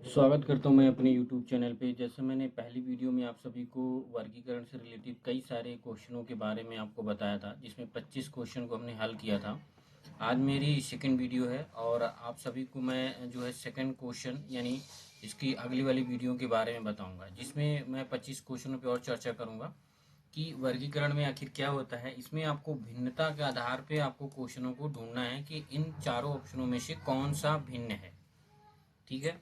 स्वागत करता हूँ मैं अपने YouTube चैनल पे। जैसे मैंने पहली वीडियो में आप सभी को वर्गीकरण से रिलेटेड कई सारे क्वेश्चनों के बारे में आपको बताया था, जिसमें 25 क्वेश्चन को हमने हल किया था। आज मेरी सेकंड वीडियो है और आप सभी को मैं जो है सेकंड क्वेश्चन यानी इसकी अगली वाली वीडियो के बारे में बताऊंगा, जिसमें मैं 25 क्वेश्चनों पे और चर्चा करूंगा कि वर्गीकरण में आखिर क्या होता है। इसमें आपको भिन्नता के आधार पे आपको क्वेश्चनों को ढूंढना है कि इन चारों ऑप्शनों में से कौन सा भिन्न है। ठीक है,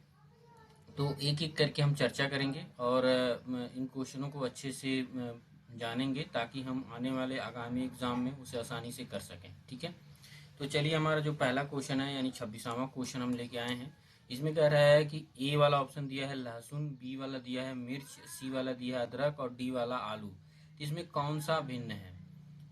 तो एक एक करके हम चर्चा करेंगे और इन क्वेश्चनों को अच्छे से जानेंगे ताकि हम आने वाले आगामी एग्जाम में उसे आसानी से कर सकें। ठीक है, तो चलिए हमारा जो पहला क्वेश्चन है यानी 26वां क्वेश्चन हम लेके आए हैं। इसमें कह रहा है कि ए वाला ऑप्शन दिया है लहसुन, बी वाला दिया है मिर्च, सी वाला दिया है अदरक और डी वाला आलू। तो इसमें कौन सा भिन्न है?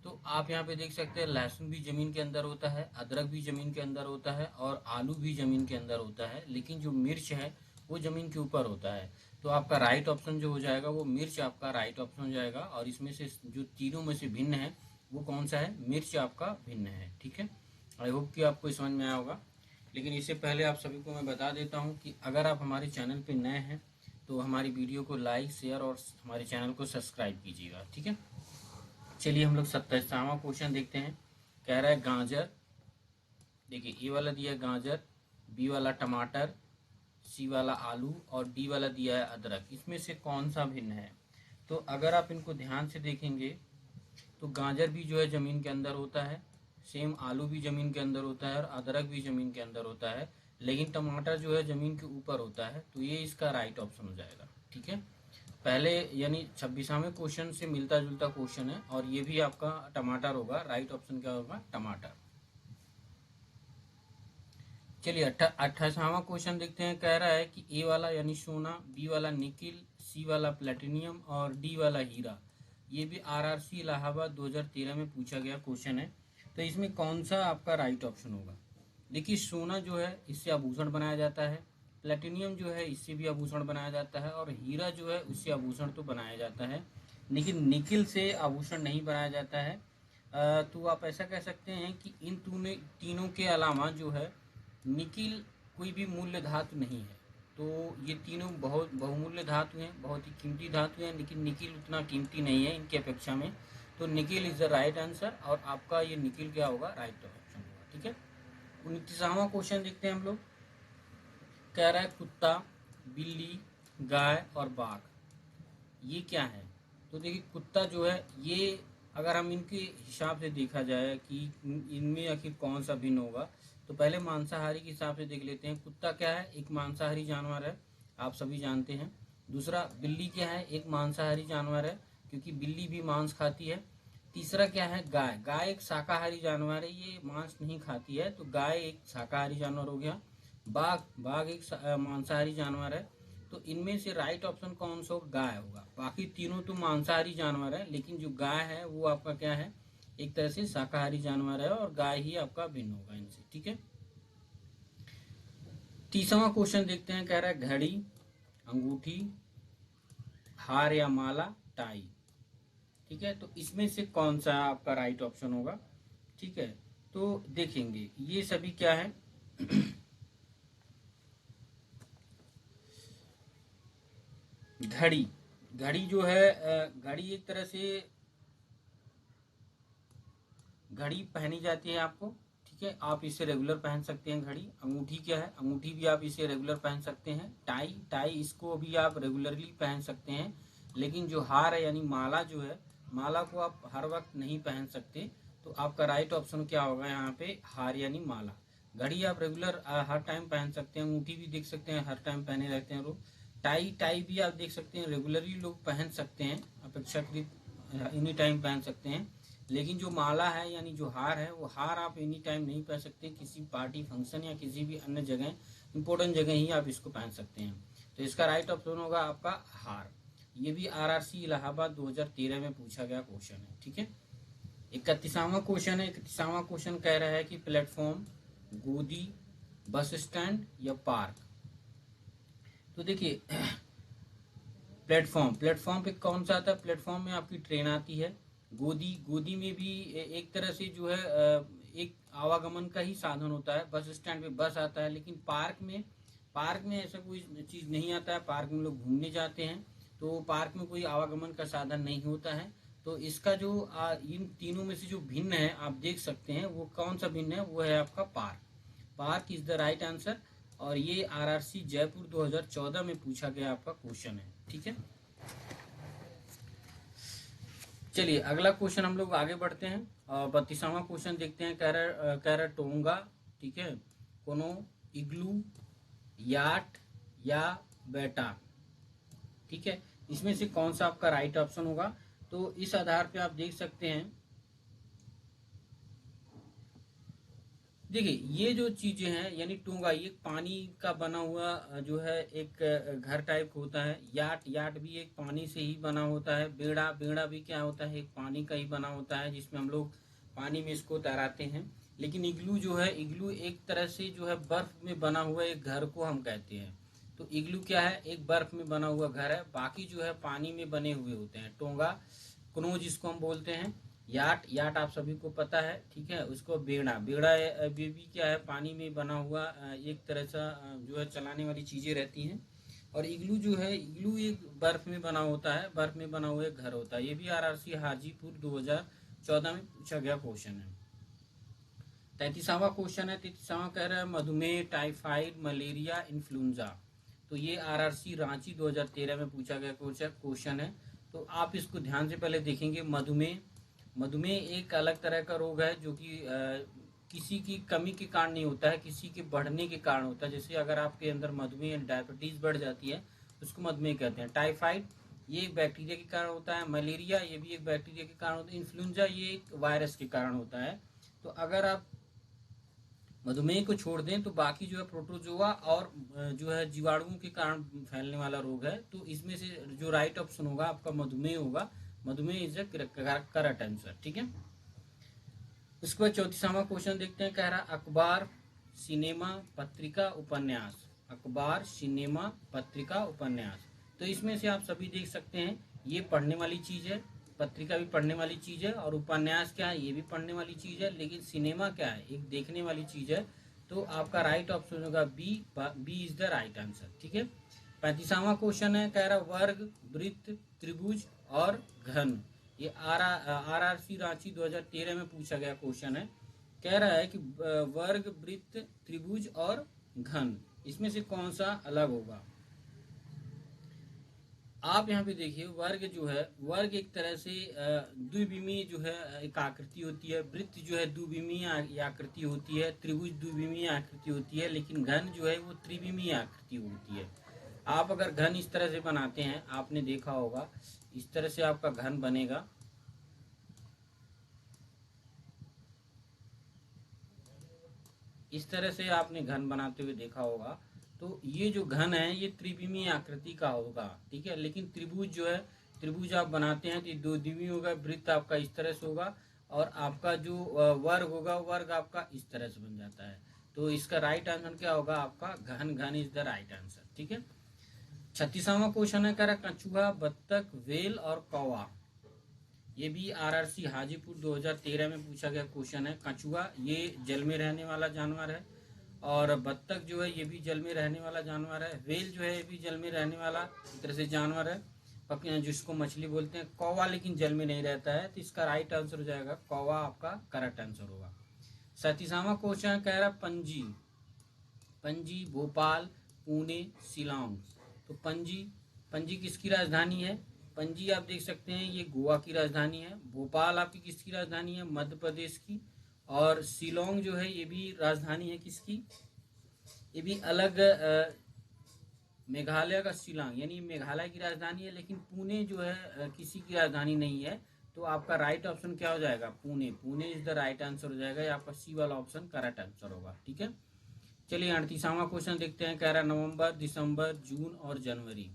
तो आप यहाँ पे देख सकते हैं लहसुन भी जमीन के अंदर होता है, अदरक भी जमीन के अंदर होता है और आलू भी जमीन के अंदर होता है, लेकिन जो मिर्च है वो जमीन के ऊपर होता है। तो आपका राइट ऑप्शन जो हो जाएगा वो मिर्च आपका राइट ऑप्शन हो जाएगा। और इसमें से जो तीनों में से भिन्न है वो कौन सा है? मिर्च आपका भिन्न है। ठीक है, आई होप कि आपको समझ में आया होगा। लेकिन इससे पहले आप सभी को मैं बता देता हूँ कि अगर आप हमारे चैनल पे नए हैं तो हमारी वीडियो को लाइक शेयर और हमारे चैनल को सब्सक्राइब कीजिएगा। ठीक है, चलिए हम लोग 27वां क्वेश्चन देखते हैं। कह रहा है गाजर, देखिए ए वाला दिया है गाजर, बी वाला टमाटर, सी वाला आलू और डी वाला दिया है अदरक। इसमें से कौन सा भिन्न है? तो अगर आप इनको ध्यान से देखेंगे तो गाजर भी जो है जमीन के अंदर होता है, सेम आलू भी जमीन के अंदर होता है और अदरक भी जमीन के अंदर होता है, लेकिन टमाटर जो है जमीन के ऊपर होता है। तो ये इसका राइट ऑप्शन हो जाएगा। ठीक है, पहले यानी 26वें क्वेश्चन से मिलता जुलता क्वेश्चन है और ये भी आपका टमाटर होगा। राइट ऑप्शन क्या होगा? टमाटर। चलिए 28वां क्वेश्चन देखते हैं। कह रहा है कि ए वाला यानी सोना, बी वाला निकिल, सी वाला प्लेटिनियम और डी वाला हीरा। ये भी आरआरसी इलाहाबाद 2013 में पूछा गया क्वेश्चन है। तो इसमें कौन सा आपका राइट ऑप्शन होगा? देखिए सोना जो है इससे आभूषण बनाया जाता है, प्लेटिनियम जो है इससे भी आभूषण बनाया जाता है और हीरा जो है उससे आभूषण तो बनाया जाता है, लेकिन निकिल से आभूषण नहीं बनाया जाता है। तो आप ऐसा कह सकते हैं कि इन तीनों के अलावा जो है निकिल कोई भी मूल्य धातु नहीं है। तो ये तीनों बहुत बहुमूल्य धातु हैं, बहुत ही कीमती धातु हैं, लेकिन निकिल उतना कीमती नहीं है इनकी अपेक्षा में। तो nickel is the right answer और आपका ये निकिल क्या होगा? राइट ऑप्शन होगा। ठीक है, 29वां क्वेश्चन देखते हैं हम लोग। कह रहा है कुत्ता, बिल्ली, गाय और बाघ, ये क्या है? तो देखिए कुत्ता जो है ये, अगर हम इनके हिसाब से देखा जाए कि इनमें आखिर कौन सा भिन्न होगा, तो पहले मांसाहारी के हिसाब से देख लेते हैं। कुत्ता क्या है? एक मांसाहारी जानवर है, आप सभी जानते हैं। दूसरा बिल्ली क्या है? एक मांसाहारी जानवर है क्योंकि बिल्ली भी मांस खाती है। तीसरा क्या है? गाय, गाय एक शाकाहारी जानवर है, ये मांस नहीं खाती है, तो गाय एक शाकाहारी जानवर हो गया। बाघ, बाघ एक मांसाहारी जानवर है। तो इनमें से राइट ऑप्शन कौन सा होगा? गाय होगा। बाकी तीनों तो मांसाहारी जानवर है, लेकिन जो गाय है वो आपका क्या है? एक तरह से शाकाहारी जानवर है और गाय ही आपका भिन्न होगा इनसे। ठीक है, 30वां क्वेश्चन देखते हैं। कह रहा है घड़ी, अंगूठी, हार या माला, टाई। ठीक है, तो इसमें से कौन सा आपका राइट ऑप्शन होगा? ठीक है, तो देखेंगे ये सभी क्या है। घड़ी, घड़ी जो है घड़ी एक तरह से घड़ी पहनी जाती है आपको। ठीक है, आप इसे रेगुलर पहन सकते हैं घड़ी। अंगूठी क्या है? अंगूठी भी आप इसे रेगुलर पहन सकते हैं। टाई, टाई इसको भी आप रेगुलरली पहन सकते हैं। लेकिन जो हार है यानी माला जो है, माला को आप हर वक्त नहीं पहन सकते। तो आपका राइट ऑप्शन क्या होगा यहाँ पे? हार यानी माला। घड़ी आप रेगुलर हर टाइम पहन सकते हैं। अंगूठी भी देख सकते हैं हर टाइम पहने रहते हैं लोग। टाई, टाई भी आप देख सकते हैं रेगुलरली लोग पहन सकते हैं, अपेक्षाकृत एनी टाइम पहन सकते हैं। लेकिन जो माला है यानी जो हार है, वो हार आप एनी टाइम नहीं पहन सकते। किसी पार्टी फंक्शन या किसी भी अन्य जगह, इंपॉर्टेंट जगह ही आप इसको पहन सकते हैं। तो इसका राइट ऑप्शन होगा आपका हार। ये भी आरआरसी इलाहाबाद 2013 में पूछा गया क्वेश्चन है। ठीक है, 31वां क्वेश्चन है। 31वां क्वेश्चन कह रहा है कि प्लेटफॉर्म, गोदी, बस स्टैंड या पार्क। तो देखिए प्लेटफॉर्म, प्लेटफॉर्म पे कौन सा आता है? प्लेटफॉर्म में आपकी ट्रेन आती है। गोदी, गोदी में भी एक तरह से जो है एक आवागमन का ही साधन होता है। बस स्टैंड पे बस आता है। लेकिन पार्क में पार्क में ऐसा कोई चीज नहीं आता है। पार्क में लोग घूमने जाते हैं, तो पार्क में कोई आवागमन का साधन नहीं होता है। तो इसका जो इन तीनों में से जो भिन्न है आप देख सकते हैं, वो कौन सा भिन्न है, वो है आपका park. Park is the right answer. और ये आरआरसी जयपुर 2014 में पूछा गया आपका क्वेश्चन है। ठीक है, चलिए अगला क्वेश्चन हम लोग आगे बढ़ते हैं और 32वां क्वेश्चन देखते हैं। कह रहा टोंगा, ठीक है, कोनो, इग्लू, याट या बेटा। ठीक है, इसमें से कौन सा आपका राइट ऑप्शन होगा। तो इस आधार पे आप देख सकते हैं, देखिए ये जो चीजें हैं, यानी टोंगा ये पानी का बना हुआ जो है एक घर टाइप होता है। याट भी एक पानी से ही बना होता है। बेड़ा भी क्या होता है, एक पानी का ही बना होता है, जिसमें हम लोग पानी में इसको तैराते हैं। लेकिन इग्लू जो है, इग्लू एक तरह से जो है बर्फ में बना हुआ एक घर को हम कहते हैं। तो इग्लू क्या है, एक बर्फ में बना हुआ घर है, बाकी जो है पानी में बने हुए होते हैं। टोंगा, क्नो जिसको हम बोलते हैं, याट आप सभी को पता है। ठीक है, उसको बेड़ा भी क्या है, पानी में बना हुआ एक तरह से जो है चलाने वाली चीजें रहती हैं। और इग्लू जो है, इग्लू एक बर्फ में बना होता है, बर्फ में बना हुआ एक घर होता है। ये भी आरआरसी हाजीपुर 2014 में पूछा गया क्वेश्चन है। 33वां क्वेश्चन है। 33वां कह रहा है मधुमेह, टाइफाइड, मलेरिया, इन्फ्लुएंजा। तो ये आरआरसी रांची 2013 में पूछा गया क्वेश्चन है। तो आप इसको ध्यान से पहले देखेंगे। मधुमेह एक अलग तरह का रोग है, जो कि किसी की कमी के कारण नहीं होता है, किसी के बढ़ने के कारण होता है। जैसे अगर आपके अंदर मधुमेह, डायबिटीज बढ़ जाती है, उसको मधुमेह कहते हैं। टाइफाइड ये एक बैक्टीरिया के कारण होता है। मलेरिया ये भी एक बैक्टीरिया के कारण होता है। इन्फ्लुएंजा ये एक वायरस के कारण होता है। तो अगर आप मधुमेह को छोड़ दें तो बाकी जो है प्रोटोजोआ और जो है जीवाणुओं के कारण फैलने वाला रोग है। तो इसमें से जो राइट ऑप्शन होगा आपका मधुमेह होगा। मधुमेह इज करेक्ट आंसर। ठीक है, उसके बाद 34वां क्वेश्चन देखते हैं। कह रहा अखबार, सिनेमा, पत्रिका, उपन्यास। अखबार, सिनेमा, पत्रिका, उपन्यास। तो इसमें से आप सभी देख सकते हैं, ये पढ़ने वाली चीज है, पत्रिका भी पढ़ने वाली चीज है, और उपन्यास क्या है, ये भी पढ़ने वाली चीज है। लेकिन सिनेमा क्या है, एक देखने वाली चीज है। तो आपका राइट ऑप्शन होगा B is the right answer. ठीक है, 35वां क्वेश्चन है। कह रहा वर्ग, वृत्त, त्रिभुज और घन। ये आरआरसी रांची 2013 में पूछा गया क्वेश्चन है। कह रहा है कि वर्ग, वृत्त, त्रिभुज और घन, इसमें से कौन सा अलग होगा। आप यहाँ पे देखिए, वर्ग जो है, वर्ग एक तरह से द्विविमीय जो है एक आकृति होती है। वृत्त जो है द्विविमीय आकृति होती है। त्रिभुज द्विविमीय आकृति होती है। लेकिन घन जो है वो त्रिविमीय आकृति होती है। आप अगर घन इस तरह से बनाते हैं, आपने देखा होगा इस तरह से आपका घन बनेगा। इस तरह से आपने घन बनाते हुए देखा होगा। तो ये जो घन है ये त्रिविमीय आकृति का होगा। ठीक है, लेकिन त्रिभुज जो है, त्रिभुज आप बनाते हैं तो दो द्विमीय होगा। वृत्त आपका इस तरह से होगा, और आपका जो वर्ग होगा, वर्ग आपका इस तरह से बन जाता है। तो इसका राइट आंसर क्या होगा आपका, घन इज द राइट आंसर। ठीक है, 36वां क्वेश्चन है। कह रहा कछुआ, बत्तख, व्हेल और कौवा। ये भी आरआरसी हाजीपुर 2013 में पूछा गया क्वेश्चन है। कछुआ ये जल में रहने वाला जानवर है, और बत्तख जो है ये भी जल में रहने वाला जानवर है। व्हेल जो है ये भी जल में रहने वाला एक तरह से जानवर है, जिसको मछली बोलते हैं। कौवा लेकिन जल में नहीं रहता है। तो इसका राइट आंसर हो जाएगा कौवा, आपका करेक्ट आंसर होगा। 37वां क्वेश्चन कह रहा पणजी, भोपाल, पुणे, शिलांग। तो पणजी किसकी राजधानी है। पणजी आप देख सकते हैं ये गोवा की राजधानी है। भोपाल आपकी किसकी राजधानी है, मध्य प्रदेश की। और शिलोंग जो है ये भी राजधानी है किसकी, ये भी अलग मेघालय का शिलांग, यानी मेघालय की राजधानी है। लेकिन पुणे जो है किसी की राजधानी नहीं है। तो आपका राइट ऑप्शन क्या हो जाएगा, Pune is the right answer हो जाएगा। ये आपका सी वाला ऑप्शन करेक्ट आंसर होगा। ठीक है, चलिए 38वां क्वेश्चन देखते हैं। कह रहा है नवंबर, दिसंबर, जून और जनवरी।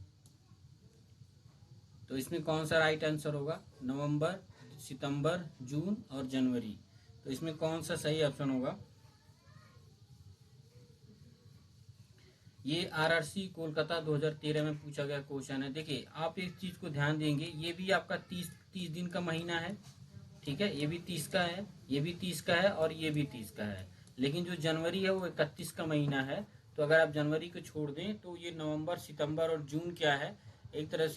तो इसमें कौन सा राइट आंसर होगा, नवंबर, सितंबर, जून और जनवरी। तो इसमें कौन सा सही ऑप्शन होगा। ये आरआरसी कोलकाता 2013 में पूछा गया क्वेश्चन है। देखिए आप एक चीज को ध्यान देंगे, ये भी आपका 30 दिन का महीना है। ठीक है, ये भी 30 का है, ये भी 30 का है, और ये भी 30 का है। लेकिन जो जनवरी है वो 31 का महीना है। तो अगर आप जनवरी को छोड़ दें तो ये नवंबर, सितंबर और जून क्या है, एक तरह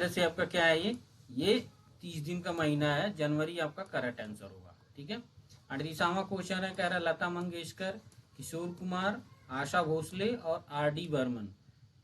से आपका क्या है, ये 30 दिन का महीना है। जनवरी आपका करेक्ट आंसर होगा। ठीक है। 38वां क्वेश्चन है, कह रहा लता मंगेशकर, किशोर कुमार, आशा भोसले और आर डी बर्मन,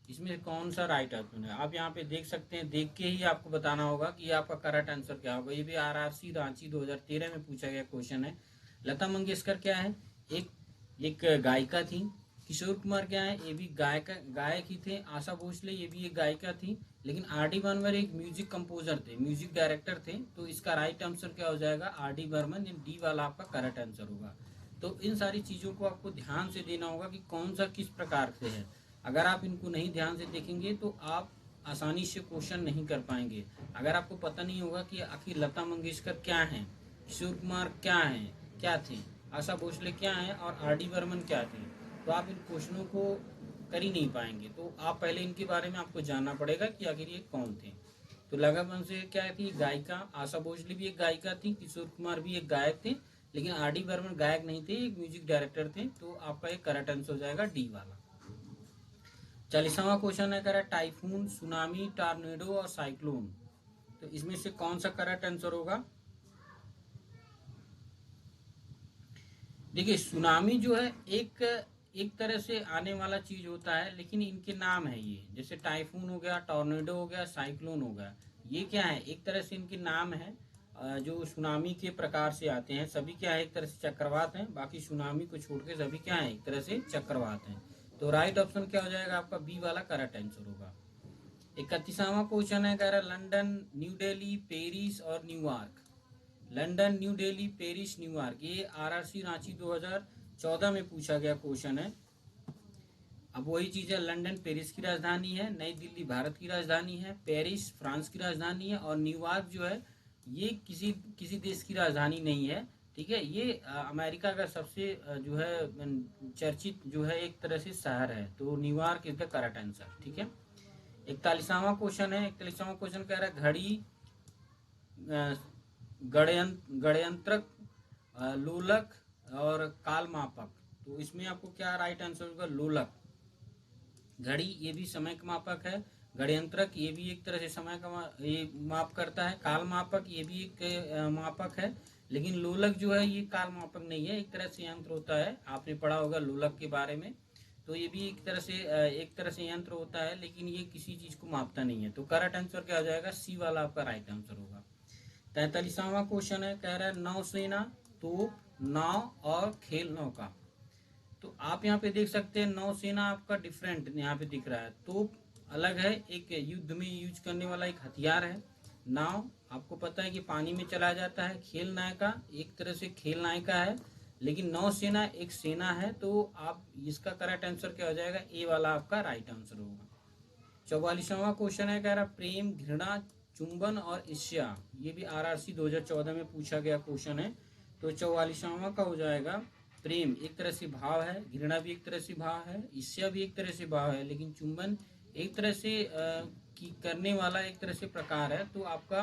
इसमें कौन सा राइट ऑप्शन है। आप यहाँ पे देख सकते हैं, देख के ही आपको बताना होगा कि आपका करेक्ट आंसर क्या होगा। ये भी आरआरसी रांची 2013 में पूछा गया क्वेश्चन है। लता मंगेशकर क्या है, एक गायिका थी। किशोर कुमार क्या है, ये भी गायक ही थे। आशा भोसले ये भी एक गायिका थी। लेकिन आर डी बर्मन एक म्यूजिक कंपोजर थे, म्यूजिक डायरेक्टर थे। तो इसका राइट आंसर क्या हो जाएगा, आर डी बर्मन। डी वाला आपका करेक्ट आंसर होगा। तो इन सारी चीजों को आपको ध्यान से देना होगा कि कौन सा किस प्रकार से है। अगर आप इनको नहीं ध्यान से देखेंगे तो आप आसानी से क्वेश्चन नहीं कर पाएंगे। अगर आपको पता नहीं होगा कि आखिर लता मंगेशकर क्या है, किशोर कुमार क्या है, क्या थे, आशा भोसले क्या है और आर डी बर्मन क्या थे, तो आप इन क्वेश्चनों को कर ही नहीं पाएंगे। तो आप पहले इनके बारे में आपको जानना पड़ेगा कि आखिर ये कौन थे। तो लता मंगेशकर क्या थी, गायिका। आशा भोसले भी एक गायिका थी। किशोर कुमार भी एक गायक थे। लेकिन आर डी बर्मन गायक नहीं थे, एक म्यूजिक डायरेक्टर थे। तो आपका एक करेक्ट आंसर हो जाएगा डी वाला। 40वां क्वेश्चन है, कह रहा टाइफून, सुनामी, टॉर्नेडो और साइक्लोन, तो इसमें से कौन सा करेक्ट आंसर होगा। देखिए, सुनामी जो है एक तरह से आने वाला चीज होता है, लेकिन इनके नाम है ये। जैसे टाइफून हो गया, टॉर्नेडो हो गया, साइक्लोन हो गया, ये क्या है, एक तरह से इनके नाम है जो सुनामी के प्रकार से आते हैं। सभी क्या है, एक तरह से चक्रवात हैं। बाकी सुनामी को छोड़ के सभी क्या है, एक तरह से चक्रवात हैं। तो राइट ऑप्शन क्या हो जाएगा आपका, बी वाला करेक्ट आंसर होगा। 31वां क्वेश्चन है, कह रहा लंदन, न्यू दिल्ली, पेरिस और New York. London, new Delhi, Paris, New York, ये आरआरसी रांची 2014 में पूछा गया क्वेश्चन है। अब वही चीज है, लंदन पेरिस की राजधानी है, नई दिल्ली भारत की राजधानी है, पेरिस फ्रांस की राजधानी है और न्यूयॉर्क जो है ये किसी देश की राजधानी नहीं है। ठीक है, ये अमेरिका का सबसे जो है चर्चित जो है एक तरह से शहर है। तो New York is the correct answer. ठीक है। 41वां क्वेश्चन है, 41वां क्वेश्चन कह रहा है घड़ी, गणयंत्रक, लोलक और कालमापक, तो इसमें आपको क्या राइट आंसर होगा, लोलक। घड़ी ये भी समय का मापक है, गणयंत्रक ये भी एक तरह से समय का ये माप करता है, काल मापक ये भी एक मापक है। लेकिन लोलक जो है ये काल मापक नहीं है, एक तरह से यंत्र होता है। आपने पढ़ा होगा लोलक के बारे में। तो ये भी एक तरह से यंत्र होता है, लेकिन ये किसी चीज को मापता नहीं है। तो करेक्ट आंसर क्या हो जाएगा, सी वाला आपका राइट आंसर होगा। 43वां क्वेश्चन है, कह रहा है नौसेना, तोप, नाव और खेल नौका। तो आप यहाँ पे देख सकते हैं नौसेना आपका डिफरेंट यहाँ पे दिख रहा है, तोप अलग है, एक युद्ध में यूज करने वाला एक हथियार है। नाव आपको पता है कि पानी में चला जाता है। खेल नायिका एक तरह से खेल नायिका है, लेकिन नौसेना एक सेना है। तो आप इसका करेक्ट आंसर क्या हो जाएगा, ए वाला आपका राइट आंसर होगा। 44वां क्वेश्चन है, कह रहा प्रेम, घृणा, चुंबन और ईर्ष्या, ये भी आरआरसी 2014 में पूछा गया क्वेश्चन है। तो 44वां का हो जाएगा प्रेम, एक तरह से भाव है, घृणा भी एक तरह से भाव है, ईर्ष्या भी एक तरह से भाव है, लेकिन चुंबन एक तरह से की करने वाला एक तरह से प्रकार है। तो आपका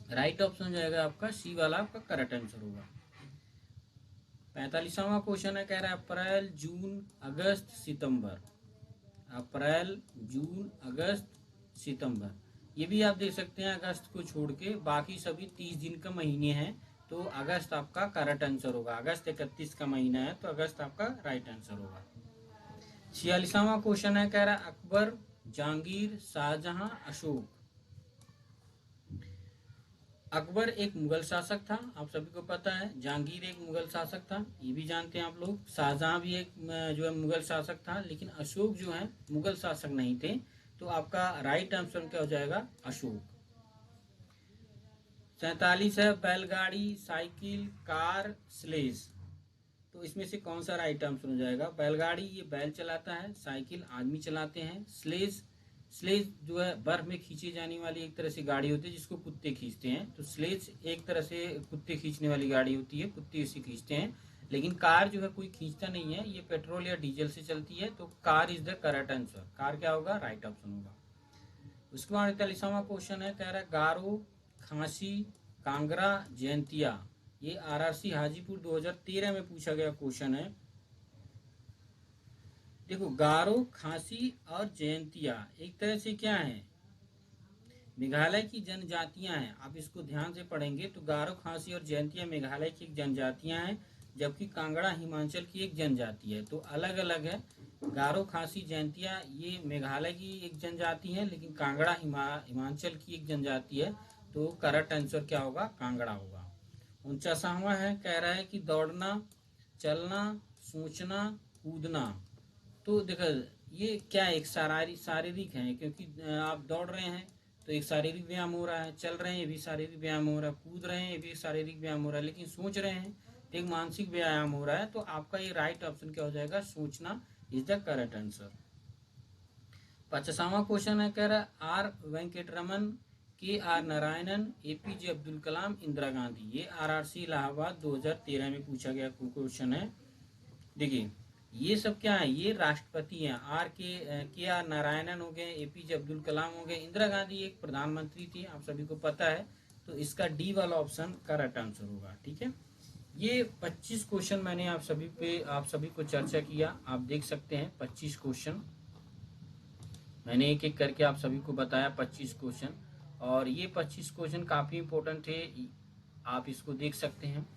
राइट ऑप्शन जाएगा आपका सी वाला आपका करेक्ट आंसर होगा। 45वां क्वेश्चन है, कह रहा है अप्रैल, जून, अगस्त, सितंबर। अप्रैल, जून, अगस्त, सितंबर, ये भी आप देख सकते हैं अगस्त को छोड़ के बाकी सभी 30 दिन का महीने हैं। तो अगस्त आपका करेक्ट आंसर होगा। अगस्त 31 का महीना है, तो अगस्त आपका राइट आंसर होगा। 46वां क्वेश्चन है, कह रहा है अकबर, जहांगीर, शाहजहां, अशोक। अकबर एक मुगल शासक था, आप सभी को पता है। जहांगीर एक मुगल शासक था, ये भी जानते हैं आप लोग। शाहजहां भी एक जो है मुगल शासक था, लेकिन अशोक जो है मुगल शासक नहीं थे। तो आपका राइट आंसर क्या हो जाएगा, अशोक। 47 है, बैलगाड़ी, साइकिल, कार, स्लेज, तो इसमें से कौन सा राइट आंसर हो जाएगा। बैलगाड़ी ये बैल चलाता है, साइकिल आदमी चलाते हैं, स्लेज जो है बर्फ में खींची जाने वाली एक तरह से गाड़ी होती है जिसको कुत्ते खींचते हैं। तो स्लेज एक तरह से कुत्ते खींचने वाली गाड़ी होती है, कुत्ते इसे खींचते हैं। लेकिन कार जो है कोई खींचता नहीं है, ये पेट्रोल या डीजल से चलती है। तो car is the correct answer. Car क्या होगा, राइट ऑप्शन होगा। उसके बाद 48वां क्वेश्चन है, कह रहा है गारो, खांसी, कांगड़ा, जयंतिया, ये आरआरसी हाजीपुर 2013 में पूछा गया क्वेश्चन है। देखो, गारो, खासी और जयंतिया एक तरह से क्या है, मेघालय की जनजातियां हैं। आप इसको ध्यान से पढ़ेंगे तो गारो, खासी और जयंतिया मेघालय की एक जनजातियां हैं, जबकि कांगड़ा हिमाचल की एक जनजाति है। तो अलग अलग है। गारो, खासी, जयंतिया ये मेघालय की एक जनजाति है, लेकिन कांगड़ा हिमाचल की एक जनजाति है। तो करेक्ट आंसर क्या होगा, कांगड़ा होगा। 49वां है, कह रहा है कि दौड़ना, चलना, सोचना, कूदना। तो देखो, ये क्या एक शारीरिक है, क्योंकि आप दौड़ रहे हैं तो एक शारीरिक व्यायाम हो रहा है, चल रहे हैं ये भी शारीरिक व्यायाम हो रहा है, कूद रहे हैं ये भी शारीरिक व्यायाम हो रहा है, लेकिन सोच रहे हैं तो एक मानसिक व्यायाम हो रहा है। तो आपका ये राइट ऑप्शन क्या हो जाएगा, सोचना इज द करेक्ट आंसर। 50वां क्वेश्चन है, कह रहा R Venkataraman, K R Narayanan, APJ Abdul Kalam, Indira Gandhi. ये आरआरसी इलाहाबाद 2013 में पूछा गया क्वेश्चन है। देखिए, ये सब क्या है, ये राष्ट्रपति हैं। के आर नारायणन हो गए, एपीजे अब्दुल कलाम हो गए, इंदिरा गांधी एक प्रधानमंत्री थी, आप सभी को पता है। तो इसका डी वाला ऑप्शन करेक्ट आंसर होगा। ठीक है, ये 25 क्वेश्चन मैंने आप सभी को चर्चा किया। आप देख सकते हैं 25 क्वेश्चन मैंने एक एक करके आप सभी को बताया, 25 क्वेश्चन। और ये 25 क्वेश्चन काफ़ी इंपॉर्टेंट थे, आप इसको देख सकते हैं।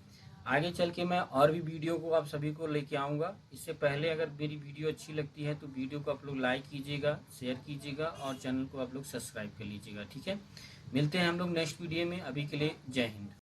आगे चल के मैं और भी वीडियो को आप सभी को लेके आऊँगा। इससे पहले अगर मेरी वीडियो अच्छी लगती है तो वीडियो को आप लोग लाइक कीजिएगा, शेयर कीजिएगा और चैनल को आप लोग सब्सक्राइब कर लीजिएगा। ठीक है, मिलते हैं हम लोग नेक्स्ट वीडियो में। अभी के लिए जय हिंद।